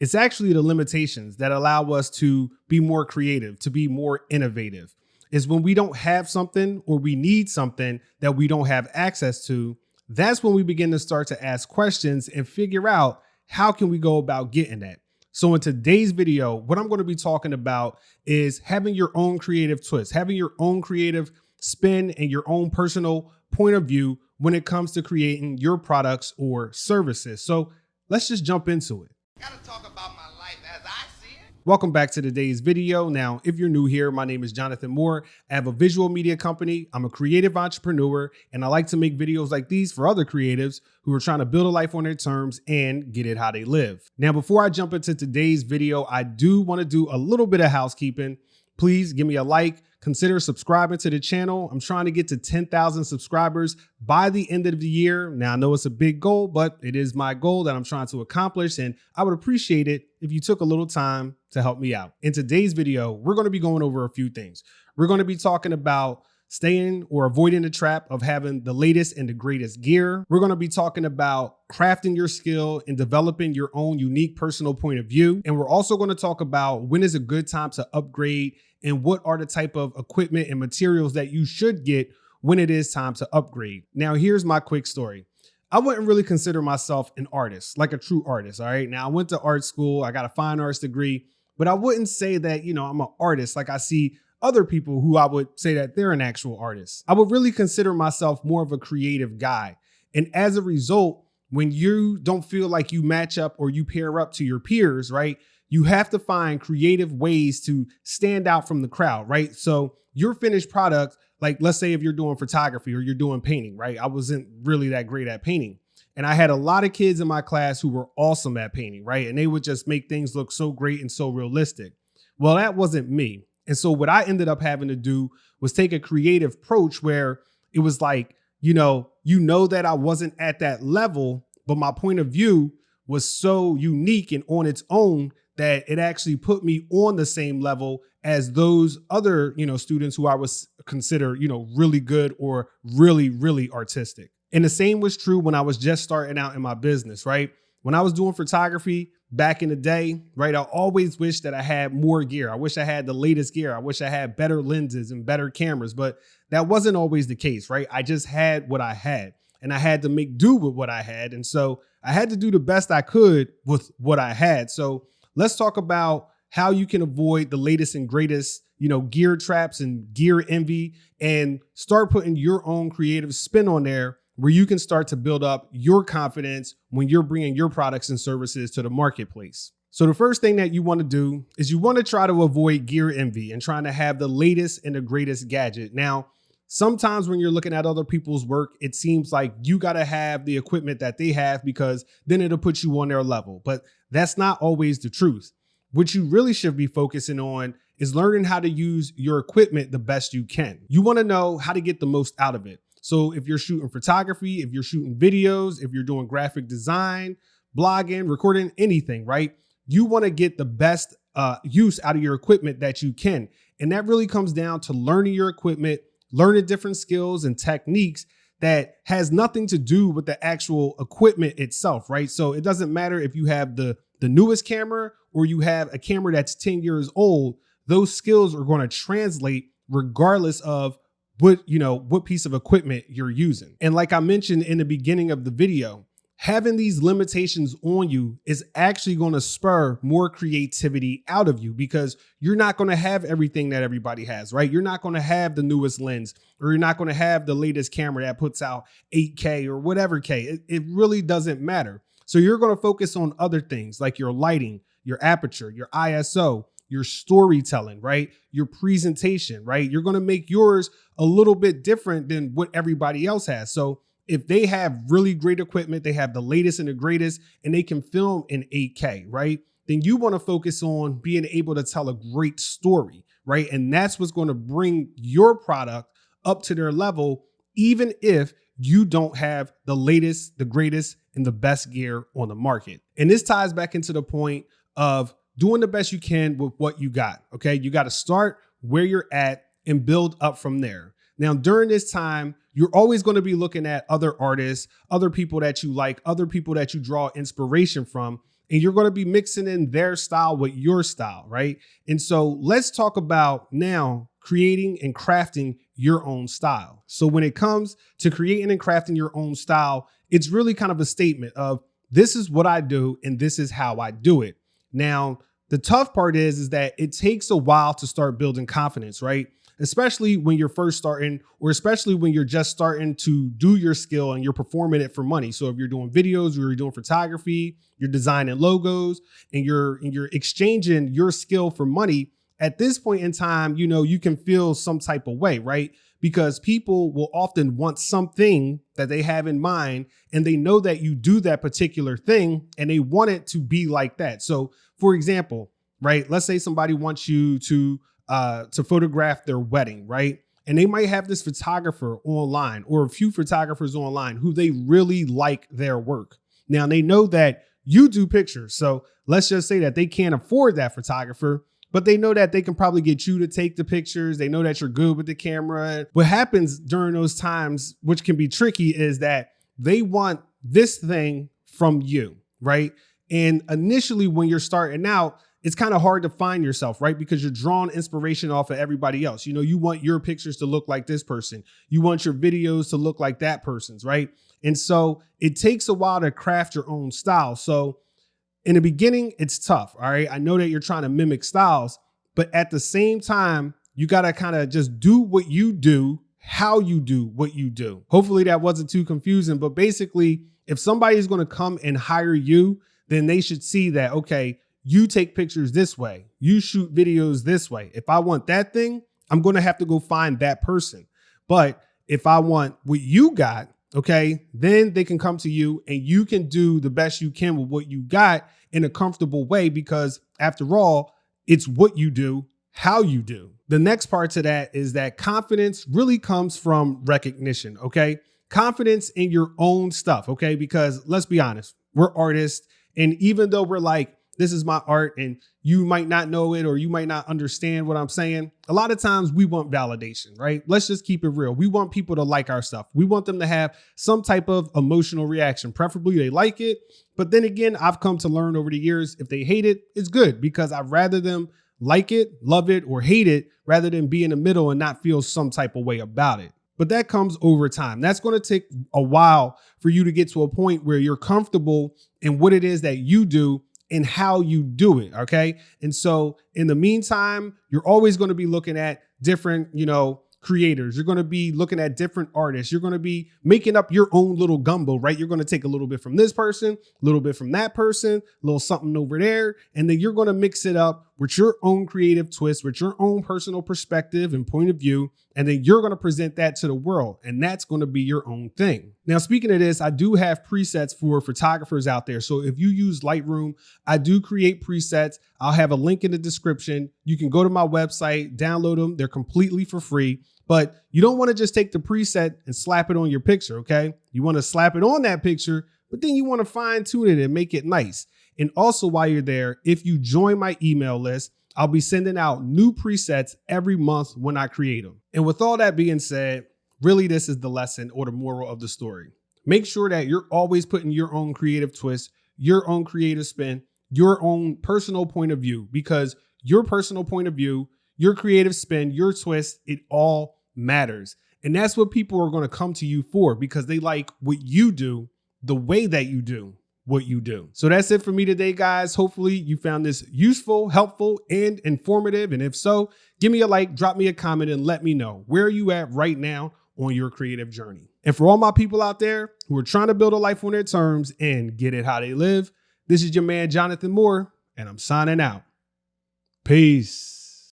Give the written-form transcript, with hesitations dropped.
It's actually the limitations that allow us to be more creative, to be more innovative. Is when we don't have something or we need something that we don't have access to, that's when we begin to start to ask questions and figure out how can we go about getting that. So in today's video, what I'm going to be talking about is having your own creative twist, having your own creative spin and your own personal point of view when it comes to creating your products or services. So let's just jump into it. Gotta talk about my life as I see it. Welcome back to today's video. Now, if you're new here, my name is Jonathan Moore. I have a visual media company. I'm a creative entrepreneur, and I like to make videos like these for other creatives who are trying to build a life on their terms and get it how they live. Now, before I jump into today's video, I do want to do a little bit of housekeeping. Please give me a like. Consider subscribing to the channel. I'm trying to get to 10,000 subscribers by the end of the year. Now, I know it's a big goal, but it is my goal that I'm trying to accomplish, and I would appreciate it if you took a little time to help me out. In today's video, we're going to be going over a few things. We're going to be talking about staying or avoiding the trap of having the latest and the greatest gear. We're going to be talking about crafting your skill and developing your own unique personal point of view. And we're also going to talk about when is a good time to upgrade and what are the type of equipment and materials that you should get when it is time to upgrade. Now, here's my quick story. I wouldn't really consider myself an artist, like a true artist. All right. Now, I went to art school. I got a fine arts degree, but I wouldn't say that, I'm an artist like I see other people who I would say that they're an actual artist. I would really consider myself more of a creative guy. And as a result, when you don't feel like you match up or you pair up to your peers, right, you have to find creative ways to stand out from the crowd, right? So your finished product, like let's say if you're doing photography or you're doing painting, right? I wasn't really that great at painting. And I had a lot of kids in my class who were awesome at painting, right? And they would just make things look so great and so realistic. Well, that wasn't me. And so what I ended up having to do was take a creative approach where it was like, that I wasn't at that level, but my point of view was so unique and on its own that it actually put me on the same level as those other, students who I was consider, really good or really, really artistic. And the same was true when I was just starting out in my business, right? When I was doing photography back in the day, right, I always wished that I had more gear. I wish I had the latest gear. I wish I had better lenses and better cameras, but that wasn't always the case, right? I just had what I had and I had to make do with what I had. And so I had to do the best I could with what I had. So let's talk about how you can avoid the latest and greatest, gear traps and gear envy and start putting your own creative spin on there where you can start to build up your confidence when you're bringing your products and services to the marketplace. So the first thing that you want to do is you want to try to avoid gear envy and trying to have the latest and the greatest gadget. Now, sometimes when you're looking at other people's work, it seems like you got to have the equipment that they have because then it'll put you on their level. But that's not always the truth. What you really should be focusing on is learning how to use your equipment the best you can. You want to know how to get the most out of it. So if you're shooting photography, if you're shooting videos, if you're doing graphic design, blogging, recording, anything, right? You want to get the best use out of your equipment that you can. And that really comes down to learning your equipment, learning different skills and techniques that has nothing to do with the actual equipment itself, right? So it doesn't matter if you have the newest camera or you have a camera that's 10 years old, those skills are going to translate regardless of what piece of equipment you're using. And like I mentioned in the beginning of the video, having these limitations on you is actually going to spur more creativity out of you because you're not going to have everything that everybody has, right? You're not going to have the newest lens or you're not going to have the latest camera that puts out 8K or whatever K. It really doesn't matter. So you're going to focus on other things like your lighting, your aperture, your ISO, your storytelling, right? Your presentation, right? You're going to make yours a little bit different than what everybody else has. So if they have really great equipment, they have the latest and the greatest, and they can film in 8K, right? Then you want to focus on being able to tell a great story, right? And that's what's going to bring your product up to their level, even if you don't have the latest, the greatest, and the best gear on the market. And this ties back into the point of doing the best you can with what you got. Okay. You got to start where you're at and build up from there. Now, during this time, you're always going to be looking at other artists, other people that you like, other people that you draw inspiration from. and you're going to be mixing in their style with your style, right? And so let's talk about now creating and crafting your own style. So when it comes to creating and crafting your own style, it's really kind of a statement of this is what I do and this is how I do it. Now, the tough part is that it takes a while to start building confidence, right? Especially when you're first starting, or especially when you're just starting to do your skill and you're performing it for money. So if you're doing videos, or you're doing photography, you're designing logos, and you're exchanging your skill for money, at this point in time, you can feel some type of way, right? Because people will often want something that they have in mind, and they know that you do that particular thing and they want it to be like that. So for example, right, let's say somebody wants you to photograph their wedding, right? And they might have this photographer online or a few photographers online who they really like their work. Now they know that you do pictures. So let's just say that they can't afford that photographer, but they know that they can probably get you to take the pictures. They know that you're good with the camera. What happens during those times, which can be tricky, is that they want this thing from you, right? And initially when you're starting out, it's kind of hard to find yourself, right? Because you're drawing inspiration off of everybody else. You want your pictures to look like this person. You want your videos to look like that person's, right? And so it takes a while to craft your own style. So in the beginning, it's tough, all right? I know that you're trying to mimic styles, but at the same time, you got to kind of just do what you do, how you do what you do. Hopefully that wasn't too confusing, but basically, if somebody is going to come and hire you, then they should see that, okay, you take pictures this way, you shoot videos this way. If I want that thing, I'm going to have to go find that person. But if I want what you got, okay, then they can come to you and you can do the best you can with what you got in a comfortable way, because after all, it's what you do, how you do. The next part to that is that confidence really comes from recognition, okay? Confidence in your own stuff, okay? Because let's be honest, we're artists. And even though we're like, this is my art, and you might not know it or you might not understand what I'm saying, a lot of times we want validation, right? Let's just keep it real. We want people to like our stuff. We want them to have some type of emotional reaction. Preferably they like it. But then again, I've come to learn over the years, if they hate it, it's good, because I'd rather them like it, love it, or hate it rather than be in the middle and not feel some type of way about it. But that comes over time. That's going to take a while for you to get to a point where you're comfortable in what it is that you do and how you do it. Okay. And so in the meantime, you're always going to be looking at different, creators. You're going to be looking at different artists. You're going to be making up your own little gumbo, right? You're going to take a little bit from this person, a little bit from that person, a little something over there. And then you're going to mix it up with your own creative twist, with your own personal perspective and point of view. And then you're going to present that to the world. And that's going to be your own thing. Now, speaking of this, I do have presets for photographers out there. So if you use Lightroom, I do create presets. I'll have a link in the description. You can go to my website, download them. They're completely for free. But you don't want to just take the preset and slap it on your picture, okay? You want to slap it on that picture, but then you want to fine tune it and make it nice. And also while you're there, if you join my email list, I'll be sending out new presets every month when I create them. And with all that being said, really this is the lesson or the moral of the story. Make sure that you're always putting your own creative twist, your own creative spin, your own personal point of view, because your personal point of view, your creative spin, your twist, it all matters. And that's what people are going to come to you for, because they like what you do, the way that you do what you do. So that's it for me today, guys. Hopefully you found this useful, helpful, and informative. And if so, give me a like, drop me a comment, and let me know where are you at right now on your creative journey. And for all my people out there who are trying to build a life on their terms and get it how they live, this is your man, Jonathan Moore, and I'm signing out. Peace.